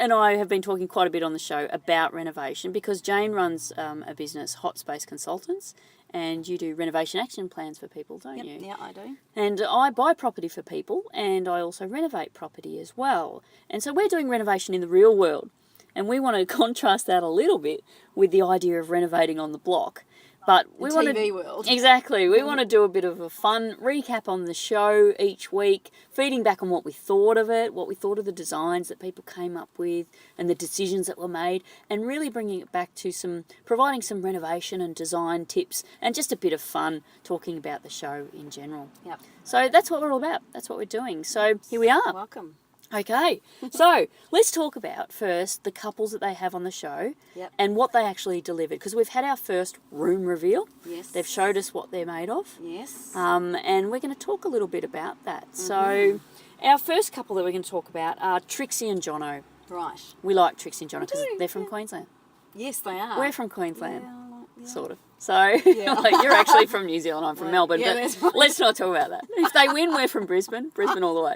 and I have been talking quite a bit on the show about renovation because Jane runs a business, Hot Space Consultants, and you do renovation action plans for people, don't you? Yeah, I do. And I buy property for people, and I also renovate property as well. And so we're doing renovation in the real world, and we want to contrast that a little bit with the idea of renovating on the block. But we want TV world. Exactly. We want to do a bit of a fun recap on the show each week, feeding back on what we thought of it, what we thought of the designs that people came up with and the decisions that were made, and really bringing it back to providing some renovation and design tips and just a bit of fun talking about the show in general. Yep. So that's what we're all about. That's what we're doing. So here we are. Welcome. Okay, so let's talk about first the couples that they have on the show and what they actually delivered. Because we've had our first room reveal. Yes. They've showed us what they're made of. Yes. And we're going to talk a little bit about that. So our first couple that we're going to talk about are Trixie and Jono. Right. We like Trixie and Jono because they're from Queensland. Yes, they are. We're from Queensland, Yeah. sort of. So like, you're actually from New Zealand, I'm from Melbourne. Yeah, but that's right. let's not talk about that. If they win, we're from Brisbane all the way.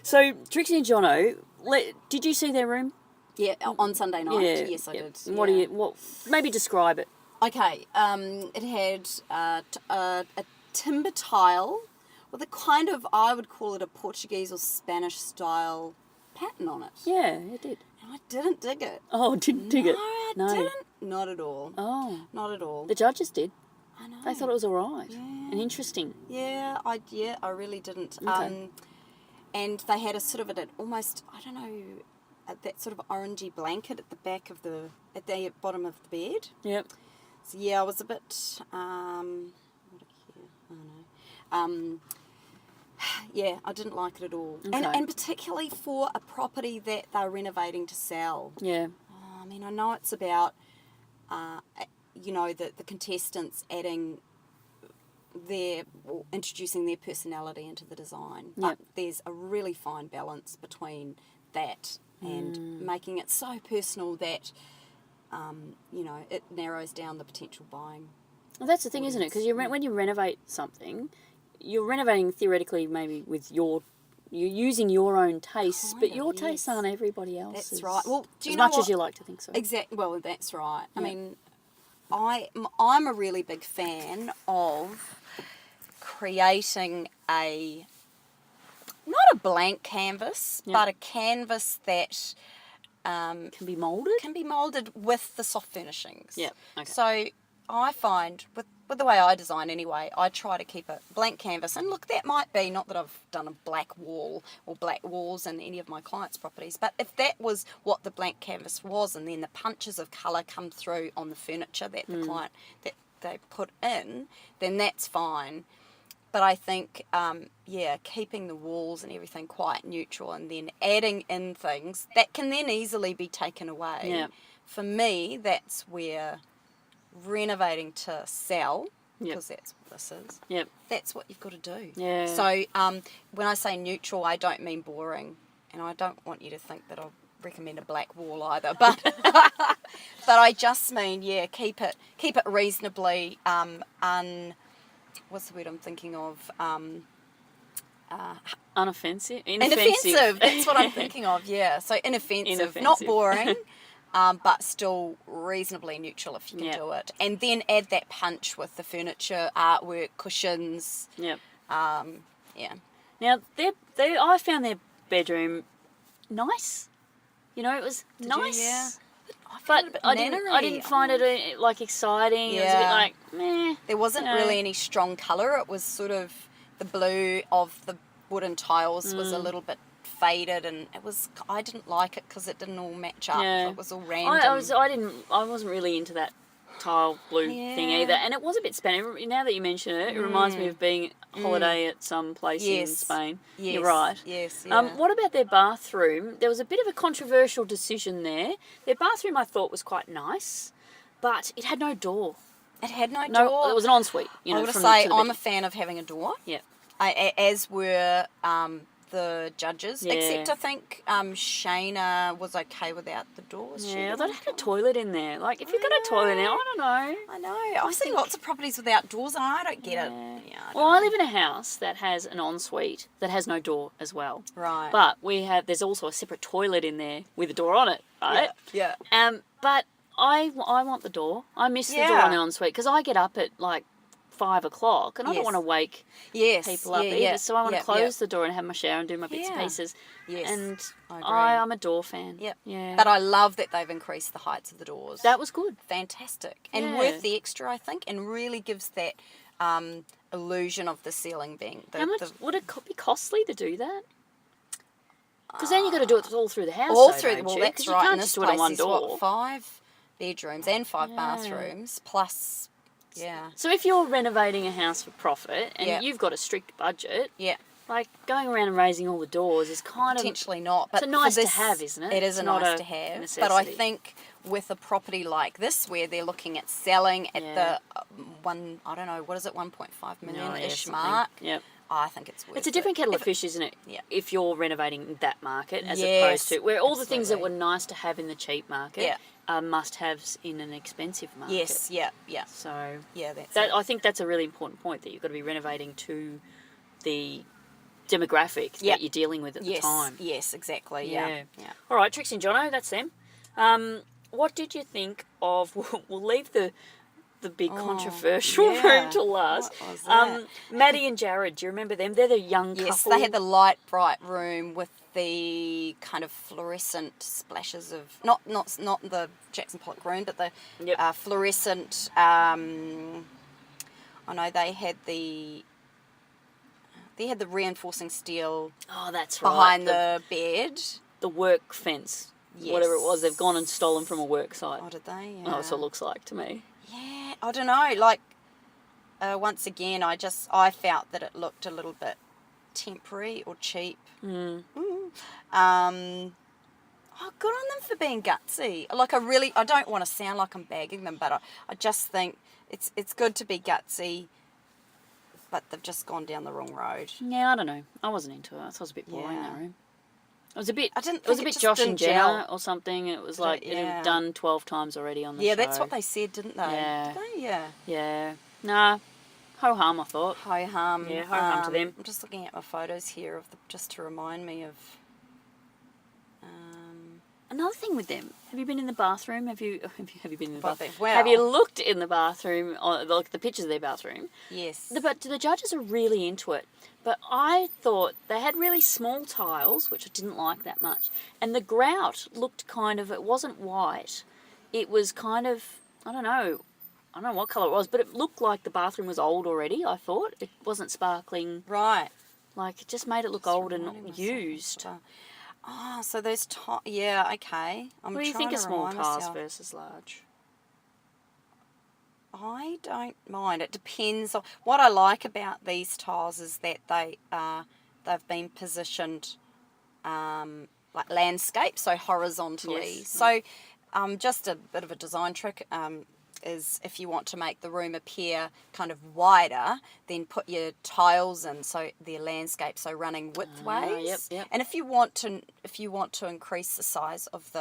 So Trixie and Jono, did you see their room? Yeah, on Sunday night. Yeah, Yes, I did. What maybe describe it. Okay, it had a timber tile with a kind of, I would call it a Portuguese or Spanish style pattern on it. Yeah, it did. And I didn't dig it. Oh, didn't dig it? No, I didn't. Not at all. Oh. Not at all. The judges did. I know. They thought it was all right and interesting. Yeah, I really didn't. Okay. And they had a sort of almost, I don't know, that sort of orangey blanket at the back of at the bottom of the bed. Yep. So yeah, I was a bit, yeah, I didn't like it at all. Okay. And particularly for a property that they're renovating to sell. Yeah. I mean, I know it's about, the contestants introducing their personality into the design. But there's a really fine balance between that and making it so personal that, it narrows down the potential buying. Well, that's the thing, isn't it? Because when you renovate something, you're renovating theoretically maybe with you're using your own tastes, but your tastes aren't everybody else's. That's right. Well, do you as know much what? as you like to think so. Exactly. Well, that's right. I mean, I'm a really big fan of creating not a blank canvas, but a canvas that can be moulded with the soft furnishings. Yeah. Okay. So I find with the way I design anyway, I try to keep a blank canvas. And look, that might be, not that I've done a black wall or black walls in any of my clients' properties, but if that was what the blank canvas was, and then the punches of colour come through on the furniture that the client, that they put in, then that's fine. But I think, keeping the walls and everything quite neutral and then adding in things that can then easily be taken away. Yeah. For me, that's where renovating to sell, because that's what this is. Yep. That's what you've got to do. Yeah. So when I say neutral, I don't mean boring, and I don't want you to think that I'll recommend a black wall either. But but I just mean keep it reasonably what's the word I'm thinking of? Inoffensive. Inoffensive. That's what I'm thinking of. Yeah. So inoffensive. Not boring. But still reasonably neutral if you can do it. And then add that punch with the furniture, artwork, cushions. Yep. Now, I found their bedroom nice. It was nice. Yeah. But I didn't find it exciting. Yeah. It was a bit like meh. There wasn't really any strong colour. It was sort of the blue of the wooden tiles was a little bit faded, and I didn't like it because it didn't all match up. Yeah. It was all random. I wasn't really into that tile blue thing either, and it was a bit Spanish. Now that you mention it, it reminds me of being on holiday at some place in Spain. Yes. You're right. Yes. Yeah. What about their bathroom? There was a bit of a controversial decision there. Their bathroom I thought was quite nice, but it had no door. It had no door. It was an ensuite. I would say I'm a fan of having a door. Yeah. As were the judges. Yeah. Except I think Shayna was okay without the doors. Yeah, I thought it had a toilet in there. Like, if you've got a toilet in there, I don't know. I know. I've seen lots of properties without doors, and I don't get it. Yeah. I live in a house that has an ensuite that has no door as well. Right. But there's also a separate toilet in there with a door on it, right? Yeah. But I want the door. I miss the door on the ensuite because I get up at like 5 o'clock and I don't want to wake people up either. So I want to close the door and have my shower and do my bits and pieces. Yes. And I agree. I'm a door fan. Yep. Yeah. But I love that they've increased the heights of the doors. That was good. Fantastic. And worth the extra, I think, and really gives that illusion of the ceiling being... How much would it be costly to do that? Because then you've got to do it all through the house. All through, well, that's right. right. You can't And just this do it in place one is, door. what, 5 bedrooms and 5 bathrooms, plus, So if you're renovating a house for profit and you've got a strict budget, yeah, like going around and raising all the doors is kind potentially not. But it's a nice for this, to have, isn't it? It is It's a not nice a to have. necessity. But I think with a property like this, where they're looking at selling at the I don't know, what is it, 1.5 million-ish mark. Yep. I think it's worth it. It's a different kettle of fish, isn't it? Yeah. If you're renovating that market as opposed to where all the things that were nice to have in the cheap market are must-haves in an expensive market. Yes, yeah. So that's I think that's a really important point, that you've got to be renovating to the demographic that you're dealing with at the time. Yes, exactly. Yeah. All right, Trixie and Jono, that's them. What did you think of? We'll leave the big controversial room to last. What was that? Maddie and Jared, do you remember them? They're the young couple. Yes, they had the light bright room with the kind of fluorescent splashes of not the Jackson Pollock room, but the fluorescent. I know they had the reinforcing steel. Oh, that's behind the bed. The work fence, whatever it was, they've gone and stolen from a work site. Oh, did they? Yeah. Oh, that's what it looks like to me. Yeah, I don't know. Like, once again, I felt that it looked a little bit temporary or cheap. Mm. Oh, good on them for being gutsy. Like, I don't want to sound like I'm bagging them, but I just think it's good to be gutsy, but they've just gone down the wrong road. Yeah, I don't know. I wasn't into it. I thought it was a bit boring, that room. It was a bit. It was a bit Josh and Jenna or something. It was like it had done 12 times already on the show. Yeah, that's what they said, didn't they? Yeah. Did they? Yeah. Yeah. Nah. Ho hum, I thought. Ho hum. Yeah, ho hum to them. I'm just looking at my photos here just to remind me of. Another thing with them. Have you been in the bathroom? Have you been in the bathroom? Wow. Have you looked in the bathroom? Like the pictures of their bathroom? Yes. But the judges are really into it. But I thought they had really small tiles, which I didn't like that much. And the grout looked it wasn't white. It was kind of, I don't know what colour it was, but it looked like the bathroom was old already, I thought. It wasn't sparkling. Right. Like, it just made it look old and not used. Oh, so those yeah, okay. What do you think of small tiles versus large? I don't mind. It depends on what I like about these tiles is that they've been positioned like landscape, so horizontally. Yes. So just a bit of a design trick is if you want to make the room appear kind of wider, then put your tiles in so they're landscape, so running widthways. Yep. And if you want to increase the size of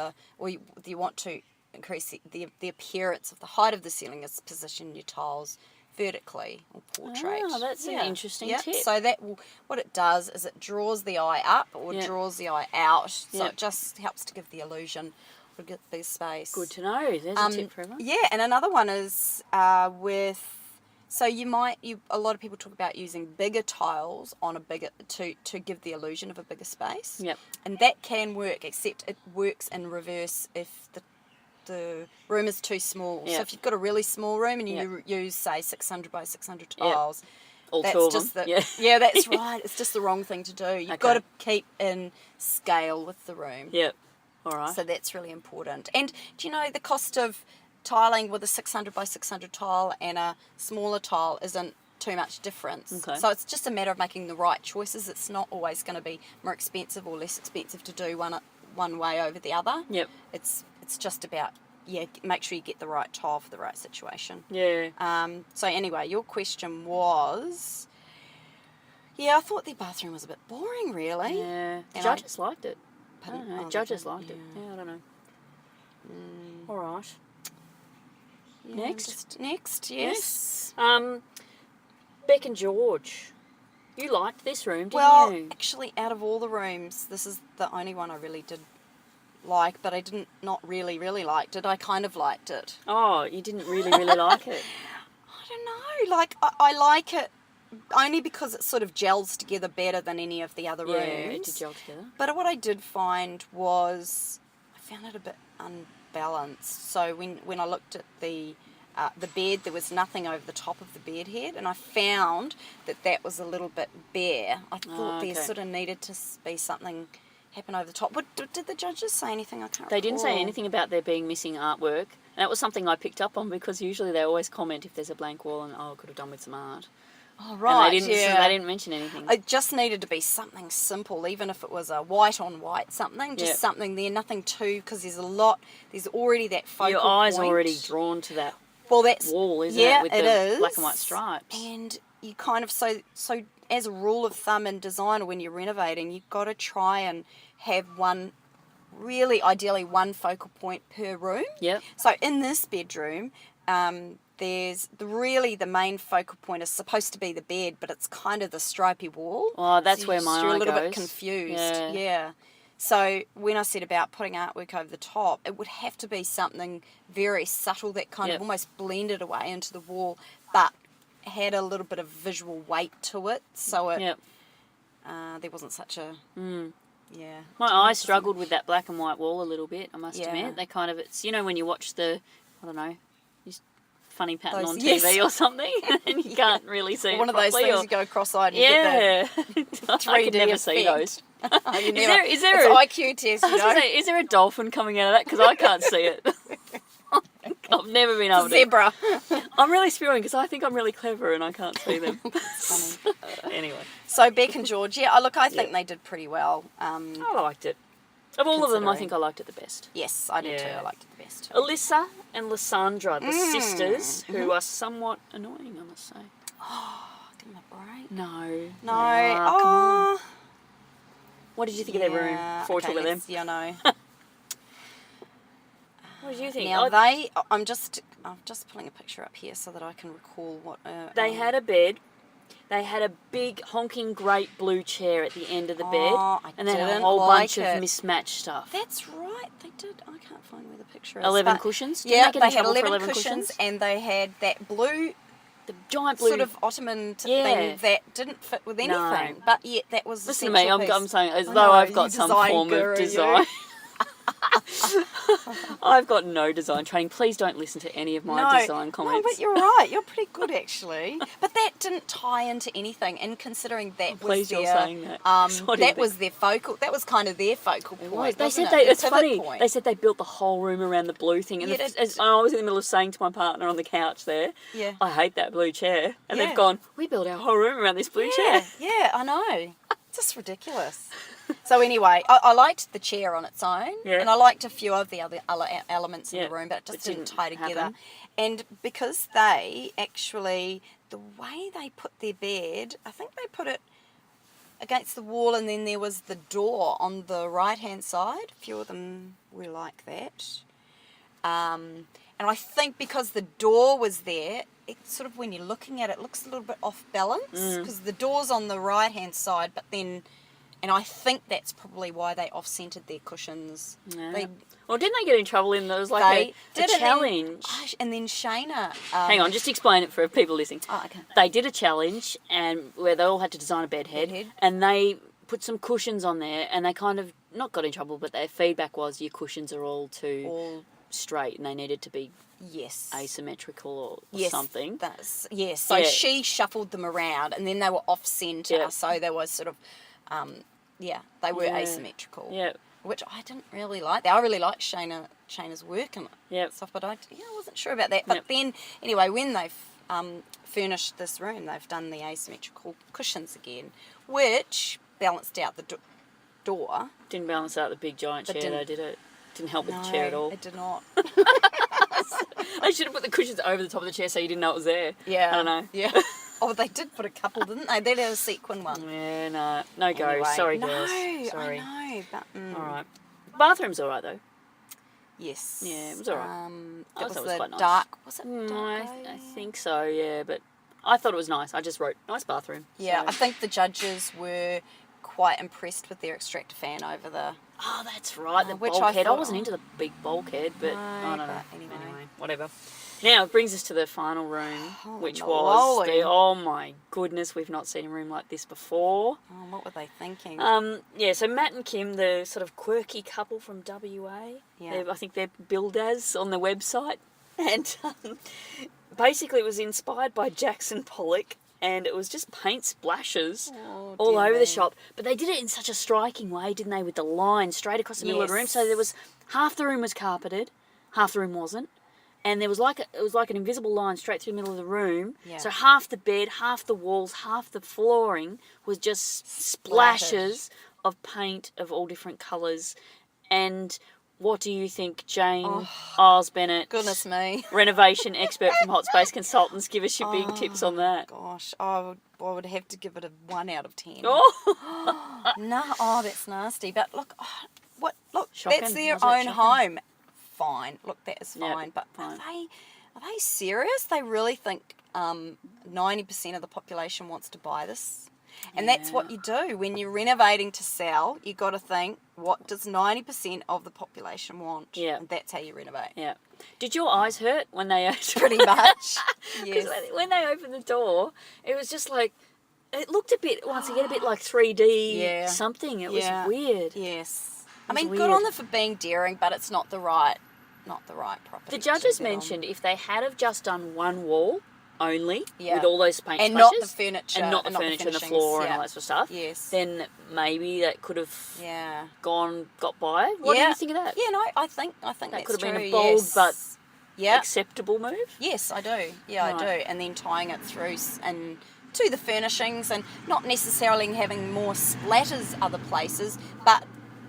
you want to increase the appearance of the height of the ceiling, is position your tiles vertically or portrait. Oh, that's an interesting tip. So what it does is it draws the eye up or draws the eye out. So it just helps to give the illusion of a big space. Good to know. There's a tip for everyone. Yeah, and another one is a lot of people talk about using bigger tiles on to give the illusion of a bigger space. Yep. And that can work, except it works in reverse if the room is too small. Yep. So if you've got a really small room and you use, say, 600 by 600 tiles, all that's two of just them. Yeah, that's right. It's just the wrong thing to do. You've got to keep in scale with the room. Yep. All right. So that's really important. And do you know the cost of tiling with a 600 by 600 tile and a smaller tile isn't too much difference. Okay. So it's just a matter of making the right choices. It's not always going to be more expensive or less expensive to do one way over the other. Yep. It's just about make sure you get the right tile for the right situation. Yeah. So anyway, your question was, Yeah, I thought the bathroom was a bit boring, really. Yeah. The And judges liked it. I Pardon? don't know. Oh, Judges they did, liked it. yeah. Yeah, I don't know. Mm, All right. yeah, Next? Next, yes. Beck and George. You liked this room, didn't Well, you? actually, out of all the rooms, this is the only one I really did like, but I didn't not really, really liked it. I kind of liked it. Oh, you didn't really, really like it. I don't know. Like, I like it only because it sort of gels together better than any of the other Yeah, it rooms. did gel together. But what I did find was I found it a bit unbalanced. So when I looked at the bed, there was nothing over the top of the bed head, and I found that was a little bit bare. I thought there okay. sort of needed to be something happen over the top. What did the judges say anything? I can't. They didn't say recall. anything about there being missing artwork. And that was something I picked up on because usually they always comment if there's a blank wall and, oh, I could have done with some art. Oh, right, And yeah. they didn't mention anything. It just needed to be something simple, even if it was a white on white something, just Yep. something there, nothing too, because there's already that focal Your eye's point. already drawn to that Well, that's wall, isn't yeah, it? With it the is. black and white stripes. And you kind of so as a rule of thumb in design, or when you're renovating, you've got to try and have ideally one focal point per room. Yep. So in this bedroom, there's the main focal point is supposed to be the bed, but it's kind of the stripy wall. Oh, that's So where my you're eye a little bit goes. confused. Yeah. Yeah. So when I said about putting artwork over the top, it would have to be something very subtle that kind Yep. of almost blended away into the wall, but had a little bit of visual weight to it. So it Yep. there wasn't such a yeah. My eyes struggled with that black and white wall a little bit, I must Yeah. admit. They kind of, it's, when you watch the, I don't know, funny pattern Those- on yes. TV or something, and you can't really see it One of those properly, things or- you go cross-eyed and Yeah. you get the I 3D could never see effect. those. You Is never- there- is there it's a- IQ test, I you was know? going to say, is there a dolphin coming out of that? Because I can't see it. I've never been able to. Zebra. I'm really spewing because I think I'm really clever and I can't see them. Funny. Anyway, So Beck and George, yeah, I think they did pretty well. I liked it. Of all of them, I Considering. think I liked it the best. Yes, I did too. Yeah. I liked it the best. Alyssa and Lysandra, the sisters, who are somewhat annoying, I must say. Give them a break. No. No. Ah, come on. What did you think of their room yeah, before okay, we talk about them? Yeah, no. What did you think? Now I- I'm just pulling a picture up here so that I can recall what. They had a bed. They had a big honking great blue chair at the end of the bed, I and then a didn't whole like bunch it. of mismatched stuff. That's right. They did. I can't find where the picture is. 11 but- cushions? Didn't Yeah, they get in they had trouble for 11 11 cushions, cushions? and they had that blue The giant blue. sort of ottoman Yeah. thing that didn't fit with anything. No. But yet that was the Listen to me, central I'm piece. saying as I though know, I've you got some design form guru, of you. design. I've got no design training. Please don't listen to any of my design comments. No, but you're right. You're pretty good actually. But that didn't tie into anything. And considering that was Pleased their, you're saying that. So what do you that was their focal. That was kind of their focal point. They wasn't said it? Their it's pivot funny. point. They said they built the whole room around the blue thing, and Yeah, as I was in the middle of saying to my partner on the couch there, Yeah. I hate that blue chair, and Yeah. they've gone, we built our whole room around this blue chair. Yeah, I know. Just ridiculous. So anyway, I liked the chair on its own, Yeah. and I liked a few of the other elements in Yeah, the room, but it just it didn't didn't tie together. happen. And because they actually, the way they put their bed, I think they put it against the wall, and then there was the door on the right-hand side. A few of them were like that. And I think because the door was there, it sort of, when you're looking at it, looks a little bit off balance because the door's on the right hand side, but then, and I think that's probably why they off-centered their cushions. Yeah. They Well, didn't they get in trouble in there was like a did, challenge? and then Shayna. Hang on, just explain it for people listening. Oh, okay. They did a challenge and where they all had to design a bed head. And they put some cushions on there, and they kind of not got in trouble, but their feedback was your cushions are all too All straight and they needed to be yes. asymmetrical or Yes, something. That's yes. So Yeah. she shuffled them around, and then they were off centre. Yeah. So they were sort of, they were Yeah. asymmetrical. Yeah. Which I didn't really like. I really liked Shayna's work and Yep. stuff, but I wasn't sure about that. But Yep. then anyway, when they've furnished this room, they've done the asymmetrical cushions again, which balanced out the door. Didn't balance out the big giant But chair though, didn't- did it? Didn't help with the chair at all. It did not. They should have put the cushions over the top of the chair so you didn't know it was there. Yeah. I don't know. Yeah. Oh, they did put a couple, didn't they? They had a sequin one. Yeah, no go. Anyway, Sorry, no, girls. Sorry. I know, but All right. Bathroom's all right though. yes. Yeah, it was all right. I That was thought it was the quite nice. dark. Was it I dark? think so. Yeah, but I thought it was nice. I just wrote nice bathroom. Yeah, So. I think the judges were quite impressed with their extractor fan over the. Oh, that's right. The which I bulkhead. I thought- wasn't into the big bulkhead, but No, I don't know. but anyway. Whatever. Now it brings us to the final room, Holy which was moly. oh my goodness, we've not seen a room like this before. Oh, what were they thinking? Yeah, so Matt and Kim, the sort of quirky couple from WA. Yeah. I think they're billed as on the website, and basically it was inspired by Jackson Pollock, and it was just paint splashes all dear over me. the shop. But they did it in such a striking way, didn't they? With the line straight across the middle of the room. Yes. So there was half the room was carpeted, half the room wasn't. And there was it was like an invisible line straight through the middle of the room. Yeah. So half the bed, half the walls, half the flooring was just splashes of paint of all different colours. And what do you think, Jane Eyles-Bennett, Goodness me. renovation expert from Hot Space Consultants, give us your big tips on that? Gosh, I would have to give it a 1 out of 10. Oh, No, that's nasty. But look, look, Shocking. that's their Was that own shocking? home. Fine. Look, that is Yeah, fine. But fine. are they serious? They really think 90% of the population wants to buy this? And that's what you do when you're renovating to sell. You got to think, what does 90% of the population want? Yeah. And that's how you renovate. yeah. Did your eyes hurt when they Pretty much. Because Yes. when they opened the door, it was just like, it looked a bit, once again, a bit like 3D Yeah. something. It Yeah. was weird. Yes. I was mean, good weird. on them for being daring, but it's not the right property. The to judges do that on. mentioned if they had have just done one wall only Yeah. with all those paint And splashes not the furniture. and not the furniture and the floor and all that sort of stuff, Yes. then maybe that could have Yeah. got by. What do you think of that? Yeah, no, I think That that's could have been true, a bold yes. but yeah. acceptable move. Yes, I do. Yeah, I Right. do. And then tying it through and to the furnishings and not necessarily having more splatters other places, but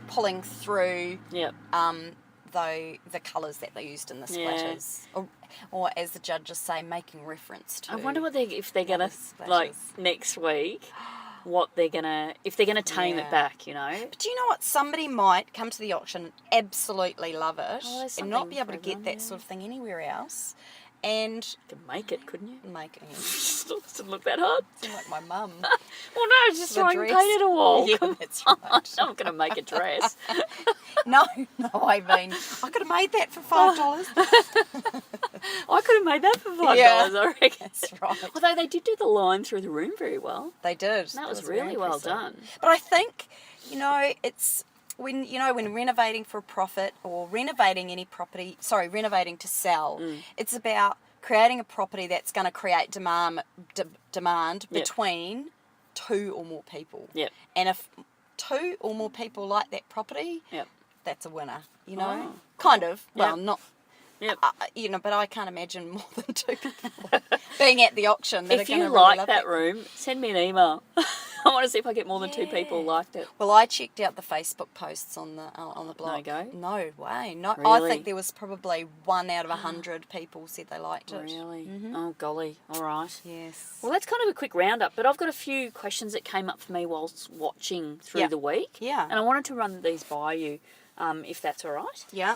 pulling through Yep. the colours that they used in the Yeah. splatters. Or as the judges say, making reference to. I wonder if they're gonna other splashes. like next week. If they're gonna tame it Yeah. back, you know. But do you know what? Somebody might come to the auction and absolutely love it Oh, there's and not something be able to for get everyone, that yeah. sort of thing anywhere else. And You could make it, couldn't you? make it Doesn't look that hard. seem like my mum. Well, no, just The throwing dress. paint at a wall. Yeah, Come that's on. right. I'm going to make a dress. No, I mean, I could have made that for $5. I could have made that for $5, Yeah. I reckon. That's right. Although they did do the line through the room very well. They did. That was very really well impressive. done. But I think, it's when renovating for a profit or renovating any property, renovating to sell, it's about creating a property that's going to create demand Yep. between two or more people. Yep. And if two or more people like that property, Yep. that's a winner, you know? Oh. Kind of. Well, Yep. not, Yep. but I can't imagine more than two people being at the auction that If are going you to like love that room, send me an email. I want to see if I get more than 2 people liked it. Well, I checked out the Facebook posts on the blog. go? No way. No, I Really? think there was probably 1 out of 100 people said they liked it. Really? Oh, golly. All right. Yes. Well, that's kind of a quick roundup, but I've got a few questions that came up for me whilst watching through Yep. the week. Yeah. And I wanted to run these by you, if that's all right. Yeah.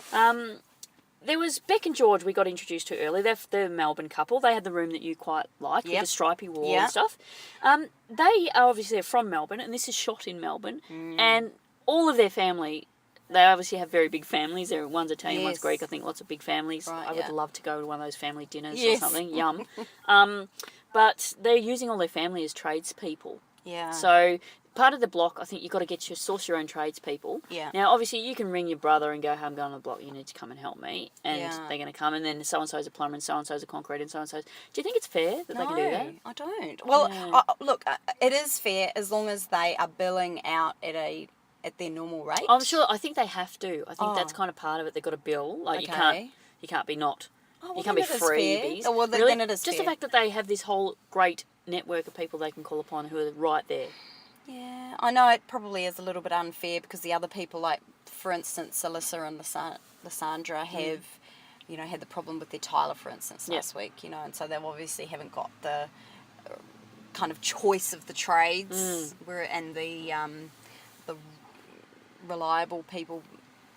There was Beck and George we got introduced to earlier. They're a Melbourne couple. They had the room that you quite liked with Yep. the stripy wall Yep. and stuff. They are obviously from Melbourne, and this is shot in Melbourne. And all of their family, they obviously have very big families. One's Italian, one's Yes. Greek. I think lots of big families. Right, I would yeah. love to go to one of those family dinners Yes. or something. Yum. But they're using all their family as tradespeople. Yeah. So part of the block, I think you've got to source your own tradespeople. Yeah. Now, obviously, you can ring your brother and go, hey, I'm going on the block, you need to come and help me. And Yeah. they're going to come, and then so-and-so's a plumber, and so-and-so's a concrete, and so-and-so's... Do you think it's fair that they can do that? No, I don't. Well, Yeah. look, it is fair as long as they are billing out at their normal rate. I'm sure, I think they have to. I think that's Oh. kind of part of it. They've got to bill. Like, Okay. you can't be not... Oh, well, you can't be then it is fair. freebies. Oh, well, then Really? it is Just fair. the fact that they have this whole great network of people they can call upon who are right there. Yeah, I know it probably is a little bit unfair because the other people, like, for instance, Alyssa and Lysandra have, had the problem with their Tyler, for instance, Yep. last week, and so they obviously haven't got the kind of choice of the trades and the reliable people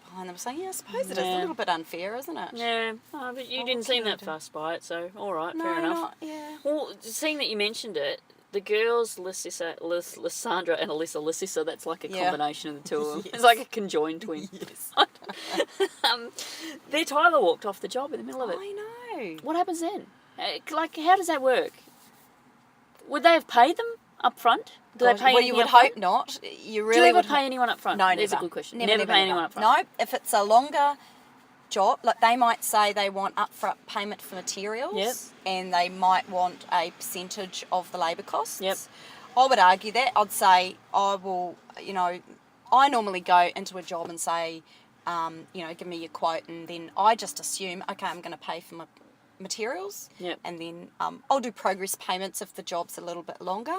behind them saying, I suppose it is a little bit unfair, isn't it? Yeah, but you didn't seem that fussed by it, so all right, fair enough. Well, seeing that you mentioned it, the girls, Lysandra and Alyssa, that's like a combination of the two of them. Yes. It's like a conjoined twin. Yes. Their Tyler walked off the job in the middle of it. I know. What happens then? Like, how does that work? Would they have paid them up front? Do they pay well, you would hope not. You really Do you ever would pay anyone up front? No, There's never. a good question. Never Pay anyone up front? No, if it's a longer job, like they might say they want upfront payment for materials and they might want a percentage of the labour costs. Yep. I would argue that. I'd say I will, I normally go into a job and say, give me your quote, and then I just assume, okay, I'm going to pay for my materials, and then I'll do progress payments if the job's a little bit longer,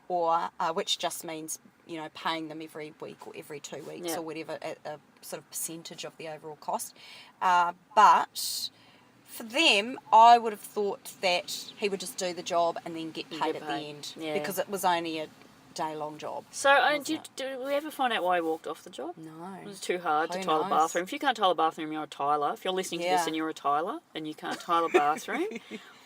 or which just means paying them every week or every 2 weeks or whatever, at a sort of percentage of the overall cost. But for them, I would have thought that he would just do the job and then get paid at the end, because it was only a day-long job. So, did we ever find out why he walked off the job? No. It was too hard to Who tile a knows? bathroom. If you can't tile a bathroom, you're a tiler. If you're listening to this and you're a tiler and you can't tile a bathroom,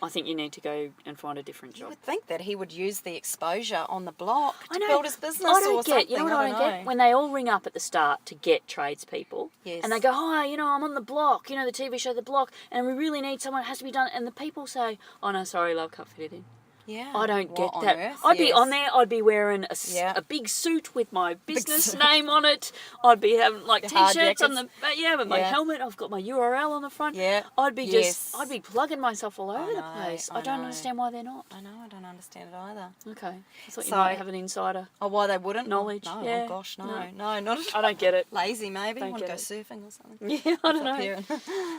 I think you need to go and find a different You job. would think that he would use the exposure on the block to know. build his business I don't or get, something. you know what I don't get? When they all ring up at the start to get tradespeople, and they go, hi, I'm on the block, the TV show The Block, and we really need someone, it has to be done, and the people say, oh no, sorry, love, can't fit it in. Yeah. I don't get on that. earth? I'd be on there. I'd be wearing a big suit with my business name on it. I'd be having t-shirts on the with my helmet. I've got my URL on the front. Yeah. I'd be I'd be plugging myself all over the place. I don't understand why they're not. I know. I don't understand it either. Okay. I thought you might have an insider. Oh, why they wouldn't? Knowledge. No. Yeah. Oh gosh, no, not. I don't get it. Lazy maybe. Don't Want to get go it. surfing or something. Yeah, I don't know.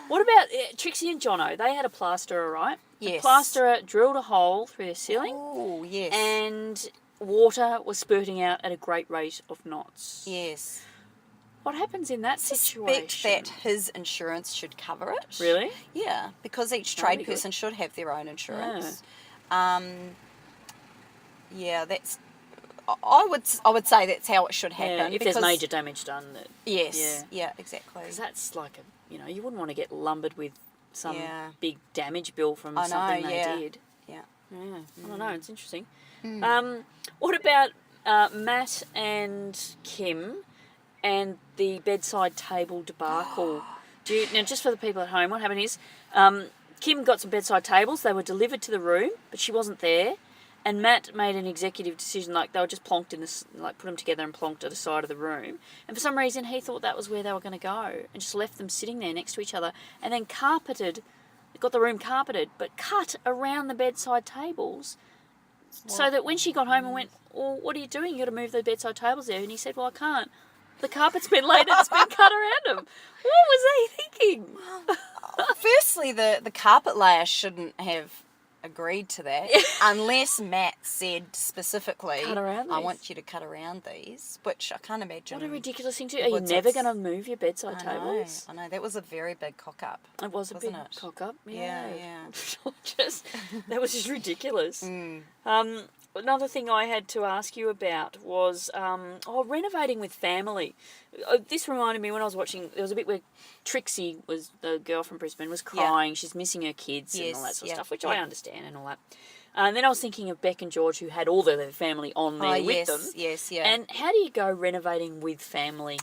What about Trixie and Jono? They had a plasterer, right? Yes. The plasterer drilled a hole through their ceiling. Oh, yes. And water was spurting out at a great rate of knots. Yes. What happens in that Suspect situation? that his insurance should cover it. Really? Yeah, because each trade person should have their own insurance. That's. I would say that's how it should happen. If there's major damage done. Yes. Yeah, exactly. Because that's like you wouldn't want to get lumbered with some big damage bill from something they did. Yeah. I don't know. It's interesting. What about Matt and Kim and the bedside table debacle? Now, just for the people at home, what happened is Kim got some bedside tables. They were delivered to the room, but she wasn't there. And Matt made an executive decision, like they were just plonked in this, like put them together and plonked at the side of the room. And for some reason, he thought that was where they were going to go, and just left them sitting there next to each other, and then got the room carpeted, but cut around the bedside tables, so that when she got home and went, "Well, what are you doing? You got to move the bedside tables there." And he said, "Well, I can't. The carpet's been laid. It's been cut around them." What was he thinking? Firstly, the carpet layer shouldn't have agreed to that unless Matt said specifically, Cut around I these. want you to cut around these, which I can't imagine. What a ridiculous thing to do. Are you never going to move your bedside tables? I know, that was a very big cock up. It was a big wasn't it? cock up. Yeah. That was just ridiculous. Another thing I had to ask you about was renovating with family. This reminded me when I was watching, there was a bit where Trixie, was the girl from Brisbane, was crying. She's missing her kids and all that sort of stuff, which I understand and all that. And then I was thinking of Beck and George, who had all their family on there with them. Yes. And how do you go renovating with family?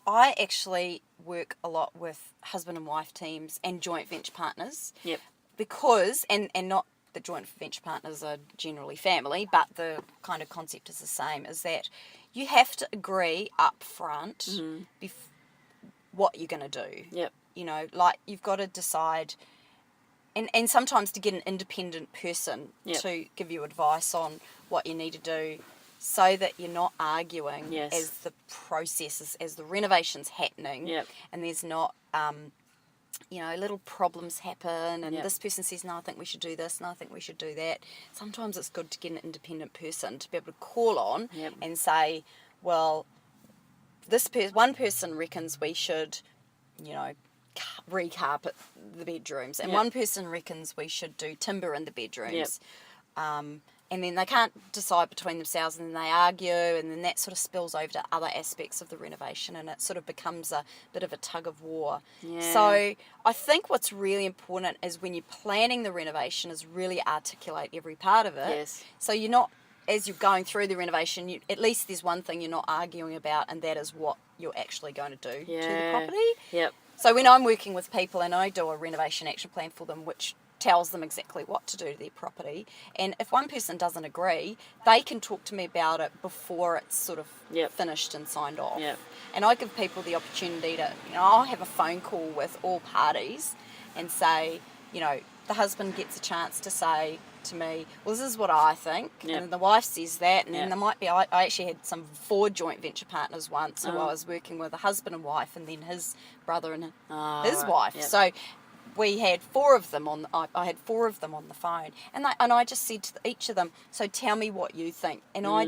I actually work a lot with husband and wife teams and joint venture partners. Yep. Because, and not the joint venture partners are generally family, but the kind of concept is the same, is that you have to agree up front what you're going to do. Yep. Like you've got to decide, and sometimes to get an independent person to give you advice on what you need to do, so that you're not arguing as the process, as the renovation's happening, and there's not little problems happen, and this person says, no, I think we should do this, and I think we should do that. Sometimes it's good to get an independent person to be able to call on and say, well, one person reckons we should, recarpet the bedrooms, and one person reckons we should do timber in the bedrooms. And and then they can't decide between themselves, and then they argue, and then that sort of spills over to other aspects of the renovation, and it sort of becomes a bit of a tug of war. Yeah. So I think what's really important is when you're planning the renovation is really articulate every part of it. Yes. So you're not, as you're going through the renovation, at least there's one thing you're not arguing about, and that is what you're actually going to do to the property. Yep. So when I'm working with people and I do a renovation action plan for them, which tells them exactly what to do to their property, and if one person doesn't agree, they can talk to me about it before it's sort of finished and signed off. Yep. And I give people the opportunity to, I'll have a phone call with all parties and say, the husband gets a chance to say to me, well, this is what I think, and the wife says that, and then there might be, I actually had some 4 joint venture partners once who I was working with, a husband and wife, and then his brother and his wife. Yep. So we had 4 of them on. I had 4 of them on the phone, and I just said to each of them, "So tell me what you think." And I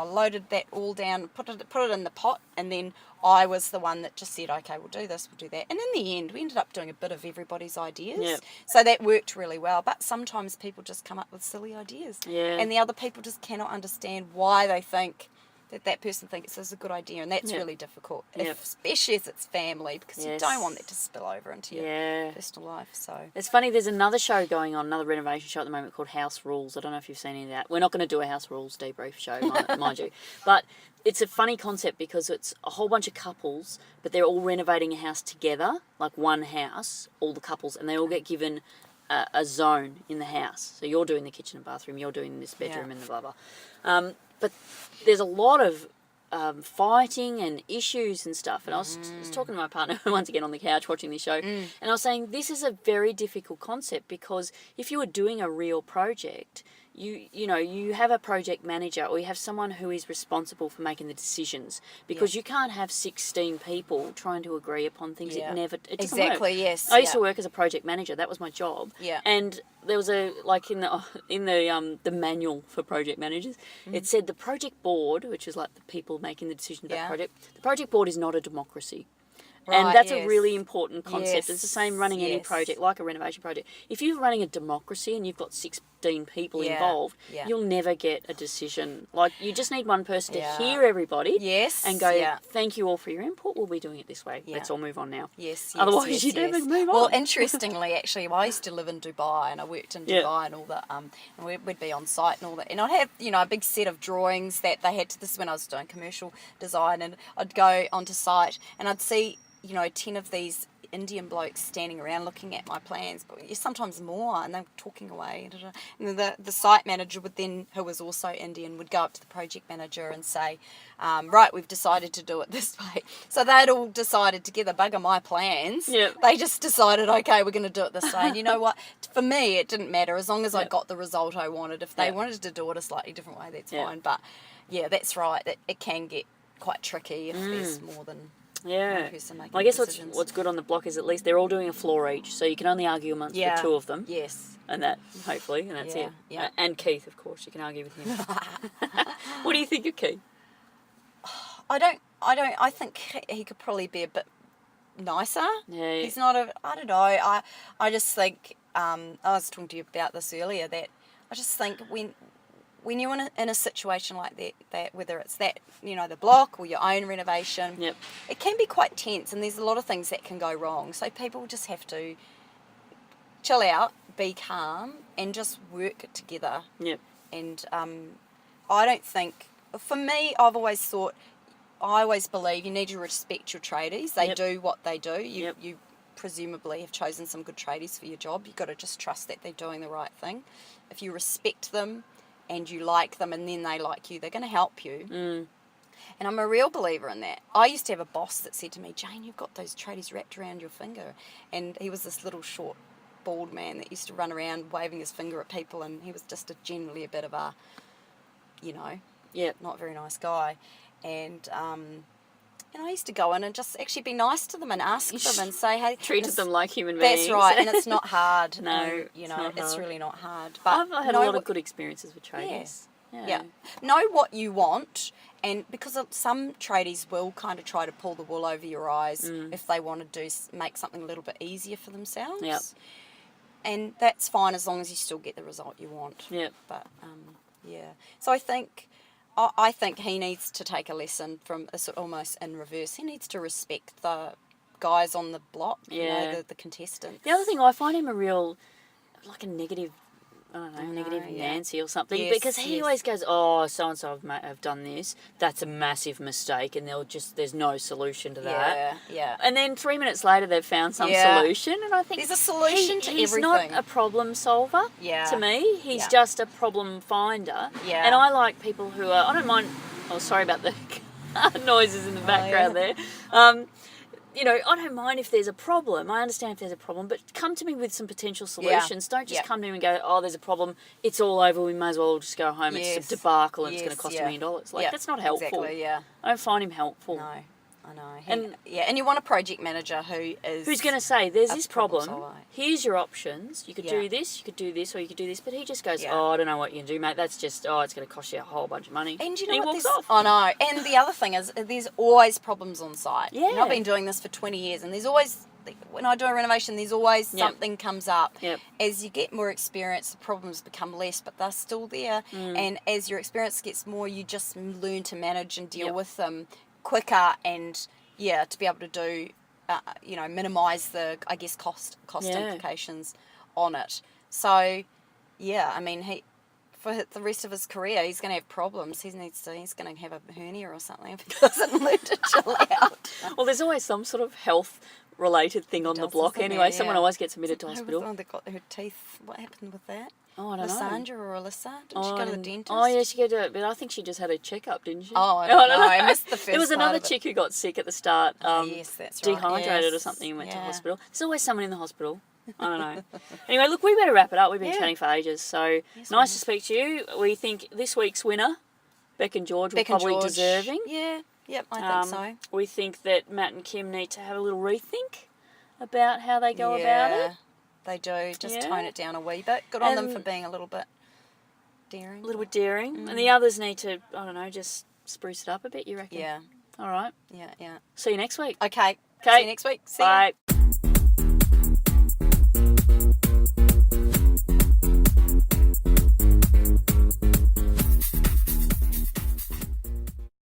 loaded that all down, put it in the pot, and then I was the one that just said, "Okay, we'll do this, we'll do that." And in the end, we ended up doing a bit of everybody's ideas. Yep. So that worked really well. But sometimes people just come up with silly ideas, Yeah. and the other people just cannot understand why they think that person thinks this is a good idea, and that's really difficult, especially if it's family, because you don't want that to spill over into your personal life. So it's funny, there's another show going on, another renovation show at the moment called House Rules. I don't know if you've seen any of that. We're not going to do a House Rules debrief show, mind you, but it's a funny concept because it's a whole bunch of couples, but they're all renovating a house together, like one house, all the couples, and they all get given a zone in the house. So you're doing the kitchen and bathroom, you're doing this bedroom and the blah blah. But there's a lot of fighting and issues and stuff. And I was talking to my partner once again on the couch watching this show, and I was saying this is a very difficult concept, because if you were doing a real project, you have a project manager, or you have someone who is responsible for making the decisions, because you can't have 16 people trying to agree upon things. It doesn't work. Yes. I used to work as a project manager. That was my job. Yeah. And there was in the manual for project managers, it said the project board, which is like the people making the decision about the project. The project board is not a democracy. Right, and that's a really important concept. Yes. It's the same running any project, like a renovation project. If you're running a democracy and you've got 16 people involved, you'll never get a decision. Like, you just need one person to hear everybody and go, thank you all for your input. We'll be doing it this way. Let's all move on now. Otherwise, you never move on. Well, interestingly, actually, I used to live in Dubai, and I worked in Dubai and all that. And we'd be on site and all that. And I'd have, a big set of drawings that they had. This is when I was doing commercial design, and I'd go onto site and I'd see 10 of these Indian blokes standing around looking at my plans, but sometimes more, and they're talking away. And the site manager would then, who was also Indian, would go up to the project manager and say, right, we've decided to do it this way. So they'd all decided together, bugger my plans. They just decided, okay, we're going to do it this way. And you know what? For me, it didn't matter as long as I got the result I wanted. If they wanted to do it a slightly different way, that's fine. But yeah, that's right. It can get quite tricky if there's more than... Well, I guess what's good on the block is at least they're all doing a floor each, so you can only argue amongst the 2 of them. Yes. And that, hopefully, and that's it. Yeah. And Keith, of course, you can argue with him. What do you think of Keith? I think he could probably be a bit nicer. Yeah. He's not I don't know. I just think, I was talking to you about this earlier, that I just think when you're in a situation like that, whether it's that, the block or your own renovation, it can be quite tense, and there's a lot of things that can go wrong. So people just have to chill out, be calm, and just work it together. And I don't think, for me, I always believe you need to respect your tradies. They do what they do. You presumably have chosen some good tradies for your job. You've got to just trust that they're doing the right thing. If you respect them, and you like them, and then they like you, they're going to help you. And I'm a real believer in that. I used to have a boss that said to me, Jane, you've got those tradies wrapped around your finger. And he was this little short, bald man that used to run around waving his finger at people, and he was just generally a bit of a, not very nice guy. And I used to go in and just actually be nice to them and ask them and say, hey... Treated them like human beings. That's right, and it's not hard. No, it's really not hard. But I've had a lot of good experiences with tradies. Yeah. Know what you want, and because some tradies will kind of try to pull the wool over your eyes if they want to make something a little bit easier for themselves. And that's fine as long as you still get the result you want. But, Yeah. So I think he needs to take a lesson from almost in reverse. He needs to respect the guys on the block, the contestants. The other thing, I find him like a negative, I don't know, negative Nancy or something, because he always goes, oh, so-and-so have done this, that's a massive mistake, and there's no solution to that. Yeah. And then 3 minutes later they've found some solution, and I think there's a solution to he's everything. not a problem solver to me. He's just a problem finder. Yeah. And I like people who are, I don't mind, oh, sorry about the noises in the background there. You know, I don't mind if there's a problem. I understand if there's a problem, but come to me with some potential solutions. Don't just come to me and go, oh, there's a problem, it's all over, we may as well just go home, it's a debacle and it's going to cost $1 million. Like, that's not helpful. Exactly, yeah. I don't find him helpful. No, I know. And you want a project manager who's going to say, there's this problem, solver. here's your options, you could do this, or you could do this, but he just goes, oh, I don't know what you can do, mate, that's just, it's going to cost you a whole bunch of money. And you know he what? walks off. I know. And the other thing is, there's always problems on site. Yeah. And I've been doing this for 20 years, and there's always, when I do a renovation, there's always something comes up. Yep. As you get more experience, the problems become less, but they're still there. And as your experience gets more, you just learn to manage and deal with them quicker, and to be able to do, minimise the, I guess, cost implications on it. So, I mean, for the rest of his career, he's going to have problems. He's going to have a hernia or something if he doesn't learn to chill out. Well, there's always some sort of health-related thing on the block anyway. Someone always gets admitted to hospital. That got her teeth, what happened with that? Oh, I don't know. Lysandra or Alyssa? Didn't she go to the dentist? Oh, yeah, she did, but I think she just had a checkup, didn't she? Oh, I don't know. I missed the first There was part another of it. chick who got sick at the start. Yes, that's right. Dehydrated or something and went to hospital. There's always someone in the hospital. I don't know. Anyway, look, we better wrap it up. We've been chatting for ages. So, nice to speak to you. We think this week's winner, Beck and George, were probably deserving. Yeah, yep, I think so. We think that Matt and Kim need to have a little rethink about how they go about it. They do. Just tone it down a wee bit. Good on them for being a little bit daring. A little bit daring. And the others need to, I don't know, just spruce it up a bit, you reckon? Yeah. All right. Yeah. See you next week. Okay. See you next week. See ya. Bye.